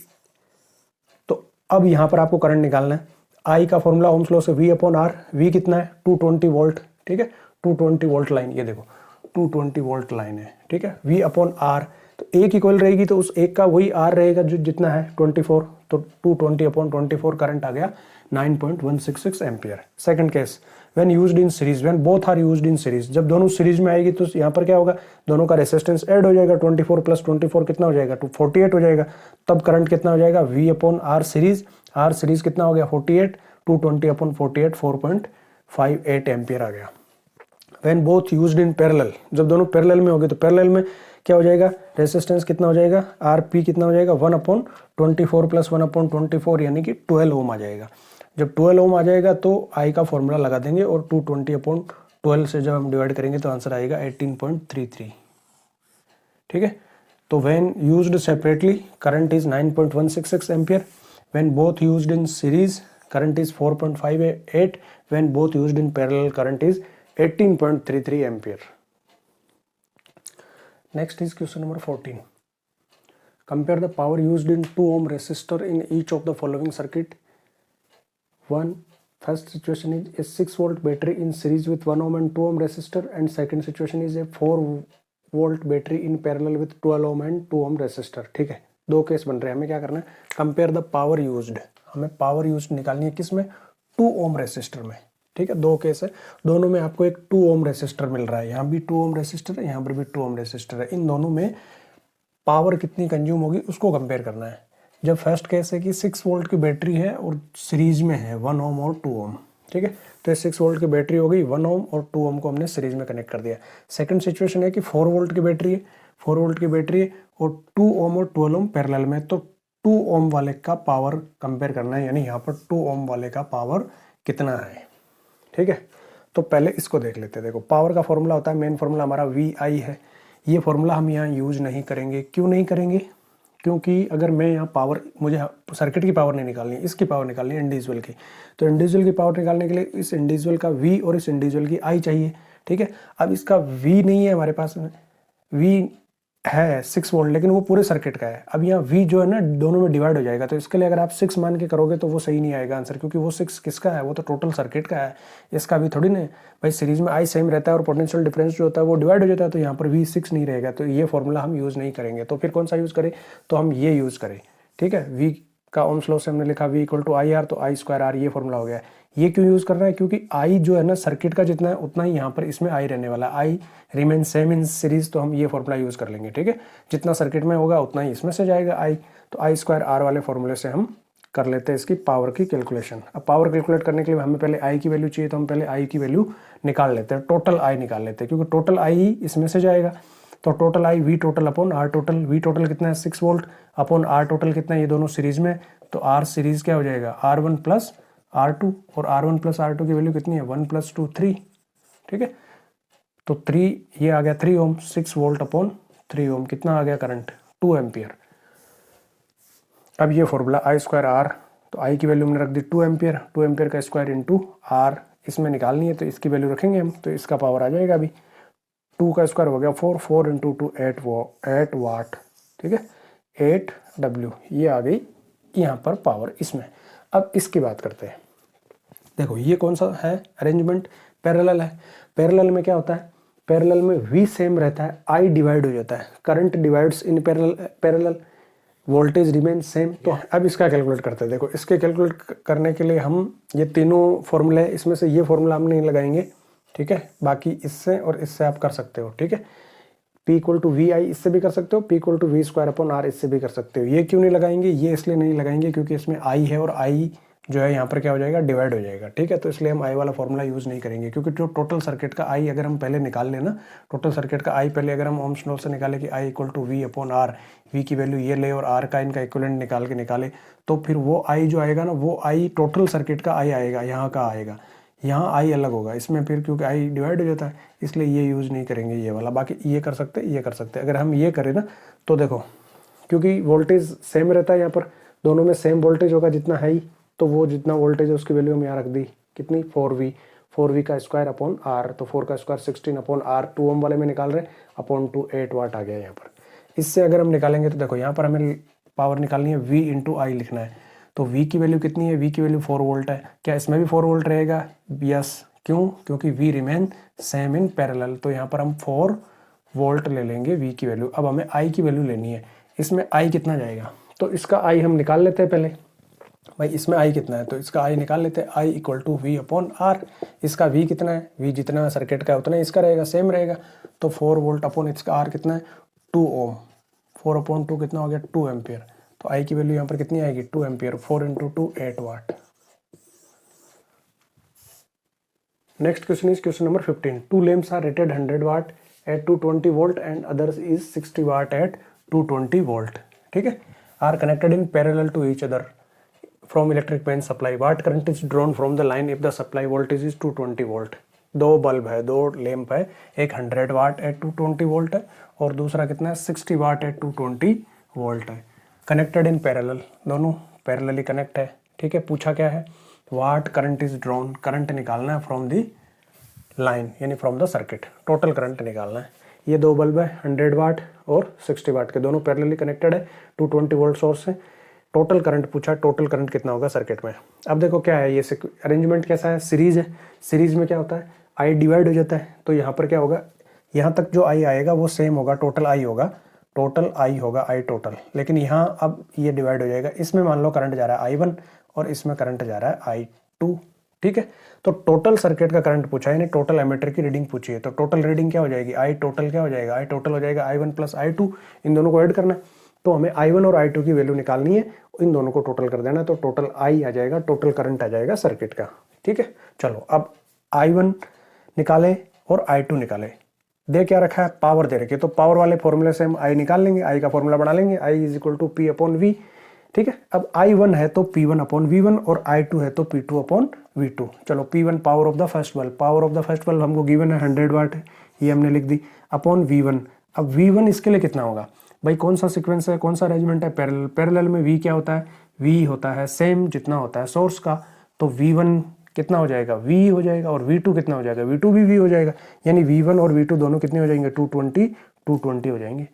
तो अब यहां पर आपको करंट निकालना है। आई का फॉर्मूला ओम्स लॉ से V अपॉन R, V कितना है 220 वोल्ट। ठीक है, 220 वोल्ट लाइन, ये देखो 220 वोल्ट लाइन है। ठीक है, V अपॉन R, तो एक ही कोयल रहेगी तो उस एक का वही R रहेगा जो जितना है 24, तो 220 अपॉन 24 करंट आ गया 9.166 ampere. Second case, when used in series, when both are used in series, जब दोनों सीरीज में आएगी तो यहाँ पर क्या होगा, दोनों का रेसिस्टेंस ऐड हो जाएगा। 24 प्लस 24 कितना हो जाएगा 48 हो जाएगा। तब करंट कितना हो जाएगा V upon R series, R series कितना हो गया 48, 220 अपॉन 48 4.58 एम्पियर आ गया। When both used in parallel, जब दोनों पैरेलल में होंगे तो पैरेलल में क्या हो जाएगा, रेसिस्टेंस कितना हो जाएगा RP कितना हो जाएगा 1 अपॉन 24 प्लस 1 अपॉन 24 यानी कि 12 ओम आ जाएगा। जब 12 ओम आ जाएगा तो आई का फॉर्मूला लगा देंगे और 220 अपॉन 12 से जब हम डिवाइड करेंगे तो आंसर आएगा 18.33। ठीक है, तो when used separately current is 9.166 ampere, when both used in series current is 4.58, when both used in parallel current is 18.33 ampere. Next is question number 14. Compare the power used in 2 ohm resistor in each of the following circuit. 1. First situation is a 6 volt battery in series with 1 ohm and 2 ohm resistor, and second situation is a 4 volt battery in parallel with 12 ohm and 2 ohm resistor. ठीक है, 2 केस बन रहे हैं। हमें क्या करना है, कंपेयर द पावर यूज्ड। हमें पावर यूज्ड निकालनी है किसमें, 2 ohm रेसिस्टर में। ठीक है, 2 केस है, दोनों में आपको एक 2 ओम रेसिस्टर मिल रहा है। यहाँ भी 2 ओम रेसिस्टर है, यहाँ पर भी 2 ओम रेसिस्टर है। इन दोनों में पावर कितनी कंज्यूम होगी उसको कंपेयर करना है। जब फर्स्ट केस है कि 6 वोल्ट की बैटरी है और सीरीज में है 1 ओम और 2 ओम। ठीक है, तो ये 6 वोल्ट की बैटरी हो गई, 1 ओम और 2 ओम को हमने सीरीज में कनेक्ट कर दिया। सेकंड सिचुएशन है कि 4 वोल्ट की बैटरी है, 4 वोल्ट की बैटरी है और 2 ओम और 12 ओम पैरेलल में, तो 2 ओम वाले का पावर कंपेयर करना है, यानी यहाँ पर 2 ओम वाले का पावर कितना है। ठीक है, तो पहले इसको देख लेते हैं। देखो, पावर का फॉर्मूला होता है, मेन फॉर्मूला हमारा VI है। ये फॉर्मूला हम यहाँ यूज नहीं करेंगे। क्यों नहीं करेंगे, क्योंकि अगर मैं यहाँ पावर, मुझे सर्किट की पावर नहीं निकालनी है, इसकी पावर निकालनी है इंडिविजुअल की। तो इंडिविजुअल की पावर निकालने के लिए इस इंडिविजुअल का V और इस इंडिविजुअल की I चाहिए। ठीक है, अब इसका V नहीं है हमारे पास में, V है 6 वोल्ट लेकिन वो पूरे सर्किट का है। अब यहाँ V जो है ना दोनों में डिवाइड हो जाएगा, तो इसके लिए अगर आप 6 मान के करोगे तो वो सही नहीं आएगा आंसर, क्योंकि वो 6 किसका है, वो तो टोटल सर्किट का है, इसका भी थोड़ी ना। भाई सीरीज में I सेम रहता है और पोटेंशियल डिफरेंस जो होता है वो डिवाइड हो जाता है, तो यहाँ पर V 6 नहीं रहेगा। तो ये फॉर्मूला हम यूज़ नहीं करेंगे। तो फिर कौन सा यूज़ करें, तो हम ये यूज़ करें। ठीक है, V का ओम्स लॉ से हमने लिखा V इक्वल टू IR, तो I स्क्वायर R ये फॉर्मूला हो गया। ये क्यों यूज़ कर रहा है, क्योंकि I जो है ना सर्किट का जितना है उतना ही यहाँ पर इसमें I रहने वाला है। I remain same in series, तो हम ये फॉर्मूला यूज़ कर लेंगे। ठीक है, जितना सर्किट में होगा उतना ही इसमें से जाएगा I, तो I स्क्वायर R वाले फॉर्मूले से हम कर लेते हैं इसकी पावर की कैलकुलेशन। अब पावर कैलकुलेट करने के लिए हमें पहले I की वैल्यू चाहिए, तो हम पहले I की वैल्यू निकाल लेते हैं, टोटल I निकाल लेते हैं, क्योंकि टोटल I ही इसमें से जाएगा। तो total I V total upon R total, V total कितना है 6 वोल्ट अपॉन R टोटल कितना है, ये दोनों सीरीज में, तो R सीरीज क्या हो जाएगा R1 प्लस R2, और R1 प्लस R2 की वैल्यू कितनी है 1 प्लस 2 3। ठीक है, तो 3 ये आ गया 3 ओम, 6 वोल्ट अपॉन 3 ओम कितना आ गया करंट 2 एम्पियर। अब ये फॉर्मूला I स्क्वायर R, तो I की वैल्यू हमने रख दी 2 एम्पियर, 2 एम्पियर का स्क्वायर इंटू R इसमें निकालनी है, तो इसकी वैल्यू रखेंगे हम, तो इसका पावर आ जाएगा अभी 2 का स्क्वायर हो गया 4, 4 इंटू 2 8 वाट। ठीक है, 8 W ये आ गई यहाँ पर पावर इसमें। अब इसकी बात करते हैं। देखो ये कौन सा है अरेंजमेंट, पैरेलल है। पैरेलल में क्या होता है, पैरेलल में V सेम रहता है, I डिवाइड हो जाता है, current divides in parallel, voltage remain same. तो अब इसका कैलकुलेट करते हैं। देखो इसके कैलकुलेट करने के लिए हम ये तीनों फॉर्मूले, इसमें से ये फॉर्मूला हम नहीं लगाएंगे, ठीक है, बाकी इससे और इससे आप कर सकते हो, ठीक है। P equal to V I इससे भी कर सकते हो, P equal to V square upon R इससे भी कर सकते हो। ये क्यों नहीं लगाएंगे, ये इसलिए नहीं लगाएंगे क्योंकि इसमें I है और I जो है यहाँ पर क्या हो जाएगा, डिवाइड हो जाएगा, ठीक है। तो इसलिए हम I वाला फॉर्मूला यूज़ नहीं करेंगे, क्योंकि जो टोटल सर्किट का I अगर हम पहले निकाल लेना, टोटल सर्किट का I पहले अगर हम ओम्स लॉ से निकाले कि I equal to V upon R, V की वैल्यू ये ले और R का इनका इक्विवेलेंट निकाले, तो फिर वो I जो आएगा ना, वो I टोटल सर्किट का I आएगा, यहाँ का आएगा, यहाँ I अलग होगा इसमें, फिर क्योंकि I डिवाइड हो जाता है इसलिए ये यूज़ नहीं करेंगे ये वाला। बाकी ये कर सकते, ये कर सकते। अगर हम ये करें ना तो देखो, क्योंकि वोल्टेज सेम रहता है यहाँ पर, दोनों में सेम वोल्टेज होगा जितना है ही, तो वो जितना वोल्टेज है उसकी वैल्यू हम यहाँ रख दी, कितनी 4V का स्क्वायर अपॉन आर, तो 4 का स्क्वायर 16 अपॉन आर, 2 ओम वाले में निकाल रहे अपॉन 2 8 वाट आ गया यहाँ पर। इससे अगर हम निकालेंगे तो देखो यहाँ पर हमें पावर निकालनी है, V इंटू आई लिखना है, तो V की वैल्यू कितनी है, V की वैल्यू 4 वोल्ट है। क्या इसमें भी 4 वोल्ट रहेगा, यस, क्यों, क्योंकि V remain same in parallel, तो यहाँ पर हम 4 वोल्ट ले लेंगे V की वैल्यू। अब हमें I की वैल्यू लेनी है, इसमें I कितना जाएगा, तो इसका I हम निकाल लेते हैं पहले, भाई इसमें I कितना है तो इसका I निकाल लेते हैं, I equal to V upon R. इसका V कितना है, V जितना सर्किट का है उतना इसका रहेगा, सेम रहेगा, तो 4 वोल्ट अपॉन इसका R कितना है 2 ओम, 4 अपॉन 2 कितना हो गया 2 एम्पियर। तो I की वैल्यू यहाँ पर कितनी आएगी 2 ampere, 4 into 2 8 watt. Next question is question number 15। 2 lamps are rated 100 watt at 220 volt and others is 60 watt at 220 volt, ठीक है, are connected in parallel to each other from electric main supply. Watt current is drawn from the line if the supply voltage is 220 volt. दो बल्ब है, दो लैंप है, एक 100 वाट एट 220 वोल्ट है और दूसरा कितना है 60 वाट एट 220 वोल्ट है। कनेक्टेड इन पैरेलल, दोनों पैरेलली कनेक्ट है, ठीक है। पूछा क्या है, वाट करंट इज ड्रॉन, करंट निकालना है फ्रॉम दी लाइन यानी from the circuit, total current निकालना है। ये दो बल्ब है 100 वाट और 60 वाट के, दोनों पैरेलली कनेक्टेड है 220 वोल्ट सोर्स से। टोटल करंट पूछा, टोटल करंट कितना होगा सर्किट में। अब देखो क्या है, ये अरेंजमेंट कैसा है, सीरीज है, सीरीज में क्या होता है I डिवाइड हो जाता है, तो यहाँ पर क्या होगा, यहाँ तक जो I आएगा वो सेम होगा, टोटल I होगा, टोटल I होगा I टोटल, लेकिन यहाँ अब ये डिवाइड हो जाएगा। इसमें मान लो करंट जा रहा है I1 और इसमें करंट जा रहा है I2, ठीक है। तो टोटल सर्किट का करंट पूछा है, यानी टोटल एमीटर की रीडिंग पूछी है, तो टोटल रीडिंग क्या हो जाएगी, I टोटल क्या हो जाएगा, I टोटल हो जाएगा I1 प्लस I2, इन दोनों को ऐड करना है। तो हमें I1 और I2 की वैल्यू निकालनी है, इन दोनों को टोटल कर देना, तो टोटल I आ जाएगा, टोटल करंट आ जाएगा सर्किट का, ठीक है। चलो अब I1 निकाले और I2 निकाले, दे क्या रखा है, पावर दे रखी है, तो पावर वाले फॉर्मूले से हम I निकाल लेंगे, I का फॉर्मूला बना लेंगे, I is equal to P upon V, ठीक है। अब I1 है तो P1 अपॉन V1 और I2 है तो P2 अपॉन V2। चलो P1 power of the first bulb, power of the first bulb हमको गिवन है 100 वाट है, ये हमने लिख दी, अपॉन V1। अब V1 इसके लिए कितना होगा भाई, कौन सा सीक्वेंस है, कौन सा अरेंजमेंट है, पैरेलल। पैरेलल में V क्या होता है, V होता है सेम जितना होता है सोर्स का, तो V1 कितना हो जाएगा V हो जाएगा और V2 कितना हो जाएगा, V2 भी V हो जाएगा, यानी V1 और V2 दोनों कितने हो जाएंगे 220 हो जाएंगे।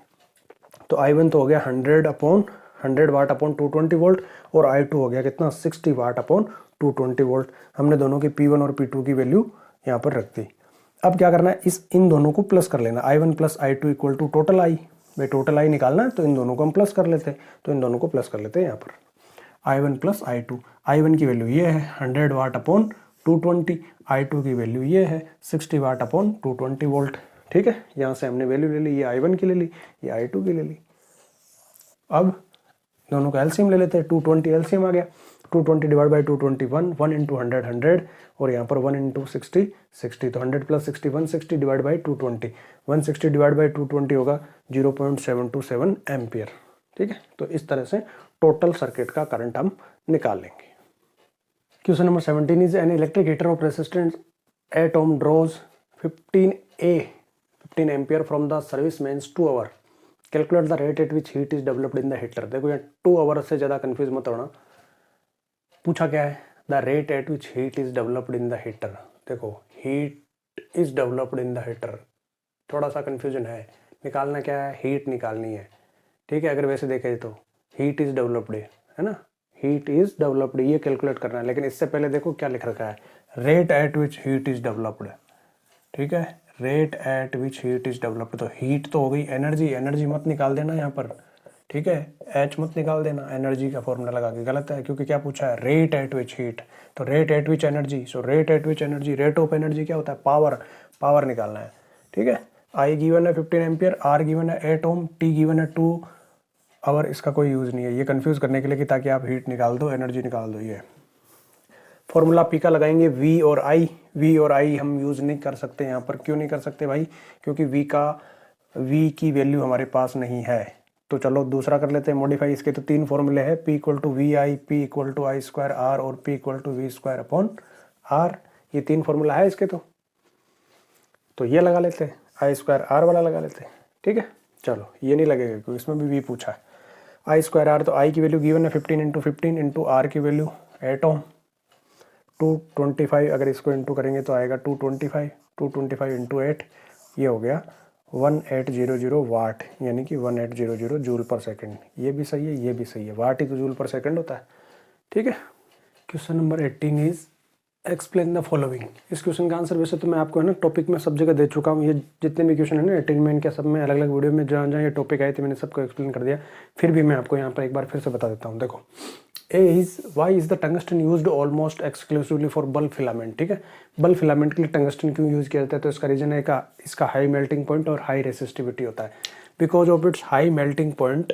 तो I1 तो हो गया 100 वाट अपॉन 220 वोल्ट और I2 हो गया कितना 60 वाट अपॉन 220 वोल्ट। हमने दोनों की P1 और P2 की वैल्यू यहाँ पर रख दी। अब क्या करना है, इन दोनों को प्लस कर लेना, I1 plus I2 equal to total I, भाई टोटल I निकालना है तो इन दोनों को हम प्लस कर लेते हैं, तो इन दोनों को प्लस कर लेते हैं यहाँ पर, I1 प्लस I2। I1 की वैल्यू ये है 100 वाट अपॉन 220, I2 की वैल्यू ये है 60 वाट अपॉन 220 वोल्ट, ठीक है। यहाँ से हमने वैल्यू ले ली, ये I1 की ले ली, ये I2 की ले ली। अब दोनों का एलसीएम ले लेते हैं, 220 एलसीएम आ गया, 220 डिवाइड बाई 221, 1 इंटू 100 100 और यहाँ पर 1 इंटू 60 60, तो 100 plus 60 160 divide by 220, 160 divide by 220 होगा 0.727 एम्पियर, ठीक है। तो इस तरह से टोटल सर्किट का करंट हम निकाल लेंगे। Question number 17 is an electric heater of resistance 8 ohm draws 15 ampere from the service mains 2 hour, calculate the rate at which heat is developed in the heater. देखो यहाँ 2 आवर से ज़्यादा कंफ्यूज मत होना, पूछा क्या है, the rate at which heat is developed in the heater. देखो heat is developed in the heater, थोड़ा सा कंफ्यूजन है, निकालना क्या है, हीट निकालनी है, ठीक है। अगर वैसे देखें तो हीट इज डेवलप्ड है ना, हीट इज डेवलप्ड, ये कैलकुलेट करना है। लेकिन इससे पहले देखो क्या लिख रखा है, rate at which heat is developed, ठीक है, rate at which heat is developed. तो हीट तो हो गई एनर्जी, एनर्जी मत निकाल देना यहाँ पर, ठीक है, एच मत निकाल देना, एनर्जी का फॉर्मूला लगा के, गलत है क्योंकि क्या पूछा है, रेट एट विच हीट, तो rate at which energy, so rate at which energy, rate of energy क्या होता है, पावर, पावर निकालना है, ठीक है। आई गिवन है 15 एम्पियर, आर गिवन है 8 ओम, टी गिवन है 2 आवर, इसका कोई यूज़ नहीं है, ये कंफ्यूज करने के लिए कि ताकि आप हीट निकाल दो, एनर्जी निकाल दो। ये फॉर्मूला पी का लगाएंगे, वी और आई, वी और आई हम यूज़ नहीं कर सकते यहाँ पर। क्यों नहीं कर सकते भाई, क्योंकि वी की वैल्यू हमारे पास नहीं है। तो चलो दूसरा कर लेते हैं मॉडिफाई। इसके तो 3 फॉर्मूले हैं, P equal to V I, P equal to I square R और P equal to V square upon R, ये 3 फॉर्मूला है इसके। तो ये लगा लेते हैं, आई स्क्वायर आर वाला लगा लेते हैं, ठीक है। चलो ये नहीं लगेगा क्योंकि इसमें भी वी पूछा है। आई स्क्वायर आर, तो आई की वैल्यू गिवन है 15 इंटू 15 इंटू आर की वैल्यू 8 ओम, 225, अगर इसको इंटू करेंगे तो आएगा 225 इंटू 8, ये हो गया 1800 वाट, यानी कि 1800 जूल पर सेकंड। ये भी सही है, ये भी सही है, वाट ही तो जूल पर सेकंड होता है, ठीक है। Question number 18 is explain the following. इस क्वेश्चन का आंसर वैसे तो मैं आपको है ना टॉपिक में सब जगह दे चुका हूँ, ये जितने भी क्वेश्चन है ना 18 में, इनके सब में अलग अलग वीडियो में जहाँ जहाँ ये टॉपिक आए थे मैंने सबको एक्सप्लेन कर दिया। फिर भी मैं आपको यहाँ पर एक बार फिर से बता देता हूँ। देखो, why is the tungsten used almost exclusively for bulb filament, ठीक है। बल्ब फिलामेंट के लिए टंगस्टन क्यों यूज किया जाता है, तो इसका रीजन है का इसका हाई मेल्टिंग पॉइंट और हाई रेसिस्टिविटी होता है। Because of its high melting point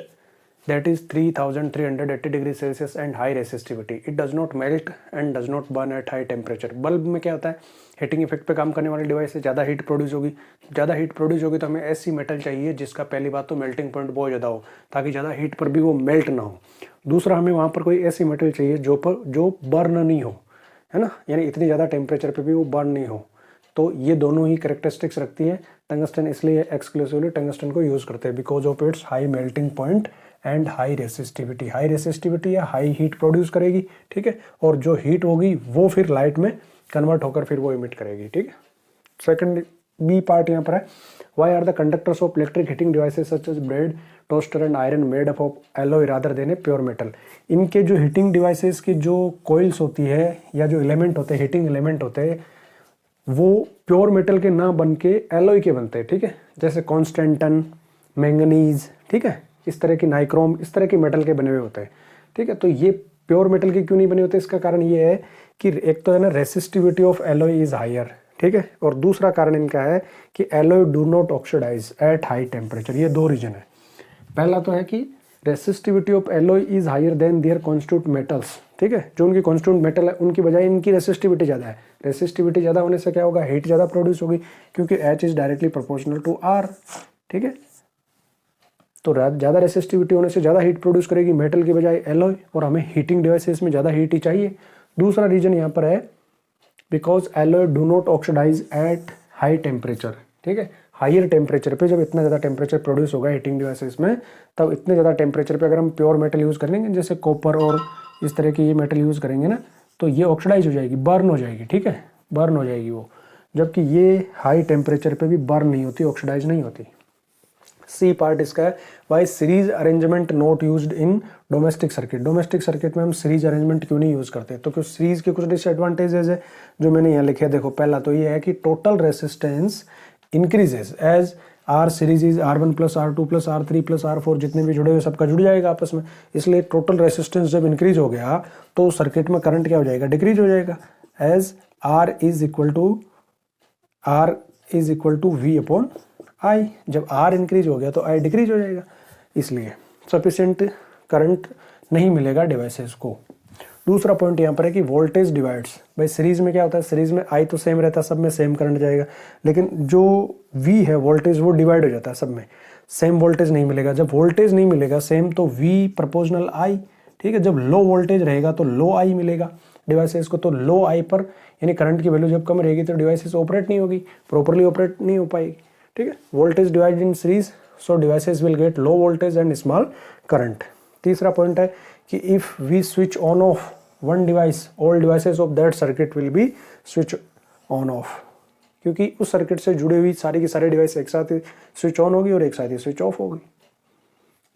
that is 3380 degree Celsius and high resistivity, it does not melt and does not burn eight high temperature. Bulb में क्या होता है, हीटिंग इफेक्ट पे काम करने वाली डिवाइस से ज़्यादा हीट प्रोड्यूस होगी, ज़्यादा हीट प्रोड्यूस होगी तो हमें ऐसी मेटल चाहिए जिसका पहली बात तो मेल्टिंग पॉइंट बहुत ज़्यादा हो, ताकि ज़्यादा हीट पर भी वो मेल्ट ना हो। दूसरा, हमें वहाँ पर कोई ऐसी मेटल चाहिए जो बर्न नहीं हो, है ना, यानी इतनी ज़्यादा टेम्परेचर पर भी वो बर्न नहीं हो। तो ये दोनों ही करेक्टरिस्टिक्स रखती है टंगस्टन, इसलिए एक्सक्लूसिवली टंगस्टन को यूज़ करते हैं because of its high melting point and high resistivity. High resistivity या हाई हीट प्रोड्यूस करेगी, ठीक है, और जो हीट होगी वो फिर लाइट में कन्वर्ट होकर फिर वो इमिट करेगी, ठीक है। सेकंड बी पार्ट यहाँ पर है, why are the conductors of electric heating devices such as bread, toaster and iron made up of alloy rather than a pure metal. इनके जो हीटिंग डिवाइसेस की जो कोइल्स होती है या जो एलिमेंट होते हैं, हीटिंग एलिमेंट होते हैं, वो प्योर मेटल के ना बन के एलॉय के बनते हैं, ठीक है। जैसे कॉन्स्टेंटन, मैंगनीज, ठीक है, इस तरह की नाइक्रोम, इस तरह के मेटल के बने हुए होते हैं, ठीक है। तो ये प्योर मेटल के क्यों नहीं बने होते, इसका कारण ये है कि एक तो है ना resistivity of alloy is higher, ठीक है, और दूसरा कारण इनका है कि alloy do not oxidize at high temperature. ये 2 रीजन है। पहला तो है कि resistivity of alloy is higher than their constitute metals, ठीक है, जो उनकी कॉन्स्टिट्यूट मेटल है उनकी बजाय इनकी रेसिस्टिविटी ज़्यादा है। रेसिस्टिविटी ज़्यादा होने से क्या होगा, हीट ज़्यादा प्रोड्यूस होगी क्योंकि H is directly proportional to R, ठीक है। तो ज़्यादा रेसिस्टिविटी होने से ज़्यादा हीट प्रोड्यूस करेगी मेटल की बजाय एलॉय, और हमें हीटिंग डिवाइसेस में ज़्यादा हीट ही चाहिए। दूसरा रीजन यहाँ पर है because alloy do not oxidize at high temperature, ठीक है। हायर टेम्परेचर पे जब इतना ज़्यादा टेम्परेचर प्रोड्यूस होगा हीटिंग डिवाइसेस में, तब इतने ज़्यादा टेम्परेचर पे अगर हम प्योर मेटल यूज़ करेंगे जैसे कॉपर और इस तरह की ये मेटल यूज़ करेंगे ना, तो ये ऑक्सीडाइज हो जाएगी, बर्न हो जाएगी, ठीक है, बर्न हो जाएगी वो, जबकि ये हाई टेम्परेचर पे भी बर्न नहीं होती, ऑक्सीडाइज नहीं होती। सी पार्ट इसका है, why series arrangement not used in domestic circuit. Domestic circuit में हम सीरीज अरेंजमेंट क्यों नहीं यूज़ करते, तो क्योंकि सीरीज के कुछ डिसएडवांटेजेस है जो मैंने यहाँ लिखे। देखो, पहला तो ये है कि total resistance increases as R series is R1 plus R2 plus R3 plus R4, जितने भी जुड़े हुए सबका जुड़ जाएगा आपस में, इसलिए टोटल रेसिस्टेंस जब इंक्रीज हो गया तो सर्किट में करंट क्या हो जाएगा, डिक्रीज हो जाएगा, as R is equal to V upon I। जब R इंक्रीज हो गया तो I डिक्रीज हो जाएगा, इसलिए सफिशिएंट करंट नहीं मिलेगा डिवाइसेस को। दूसरा पॉइंट यहाँ पर है कि वोल्टेज डिवाइड्स। भाई सीरीज में क्या होता है, सीरीज में I तो सेम रहता है, सब में सेम करंट जाएगा, लेकिन जो V है वोल्टेज वो डिवाइड हो जाता है, सब में सेम वोल्टेज नहीं मिलेगा। जब वोल्टेज नहीं मिलेगा सेम तो V प्रोपोर्शनल I, ठीक है। जब लो वोल्टेज रहेगा तो लो I मिलेगा डिवाइसेस को, तो लो I पर यानी करंट की वैल्यू जब कम रहेगी तो डिवाइसेस ऑपरेट नहीं होगी, प्रॉपरली ऑपरेट नहीं हो पाएगी, ठीक है। Voltage divide in series, so devices will get low voltage and small current. तीसरा पॉइंट है कि if we switch on off one device, all devices of that circuit will be switch on off, क्योंकि उस सर्किट से जुड़ी हुई सारी की सारी डिवाइस एक साथ ही स्विच ऑन होगी और एक साथ ही स्विच ऑफ होगी।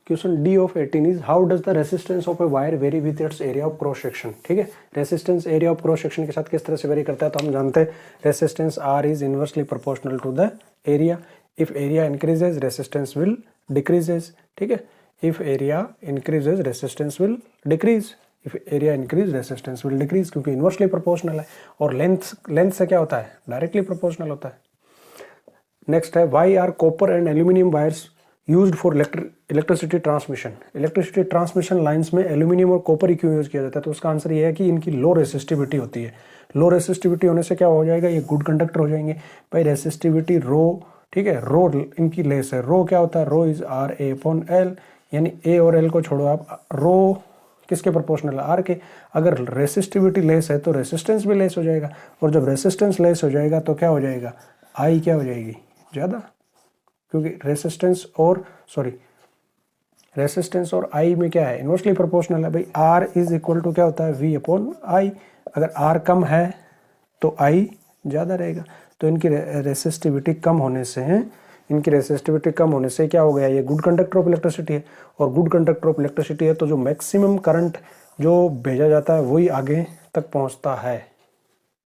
Question D of 18 is how does the resistance of a wire very with its area of cross section. ठीक है, resistance area of cross section के साथ किस तरह से वेरी करता है, तो हम जानते हैं resistance R is inversely proportional to the area. If area increases resistance will decreases. ठीक है, if area increases resistance will decrease, if area increase resistance will decrease, क्योंकि इनवर्सली प्रोपोर्शनल है और लेंथ से क्या होता है, डायरेक्टली प्रोपोर्शनल होता है। नेक्स्ट है why are copper and aluminium wires used for electricity transmission. Electricity transmission lines में एल्यूमिनियम और कॉपर ही क्यों यूज किया जाता है, तो उसका आंसर ये है कि इनकी लो रेसिस्टिविटी होती है। लो रेसिस्टिविटी होने से क्या हो जाएगा, ये गुड कंडक्टर हो जाएंगे। भाई रेसिस्टिविटी रो, ठीक है, रो इनकी लेस है। रो क्या होता है, rho is R A upon L, यानी ए और एल को छोड़ो आप, रो किसके प्रोपोर्शनल है, आर के। अगर रेसिस्टिविटी लेस है तो रेसिस्टेंस भी लेस हो जाएगा, और जब रेसिस्टेंस लेस हो जाएगा तो क्या हो जाएगा, आई क्या हो जाएगी, ज़्यादा, क्योंकि रेसिस्टेंस और आई में क्या है, इनवर्सली प्रोपोर्शनल है। भाई आर इज इक्वल टू क्या होता है, वी अपॉन आई। अगर आर कम है तो आई ज़्यादा रहेगा। तो इनकी रेसिस्टिविटी कम होने से क्या हो गया, ये गुड कंडक्टर ऑफ इलेक्ट्रिसिटी है, और गुड कंडक्टर ऑफ इलेक्ट्रिसिटी है तो जो मैक्सिमम करंट जो भेजा जाता है वही आगे तक पहुंचता है।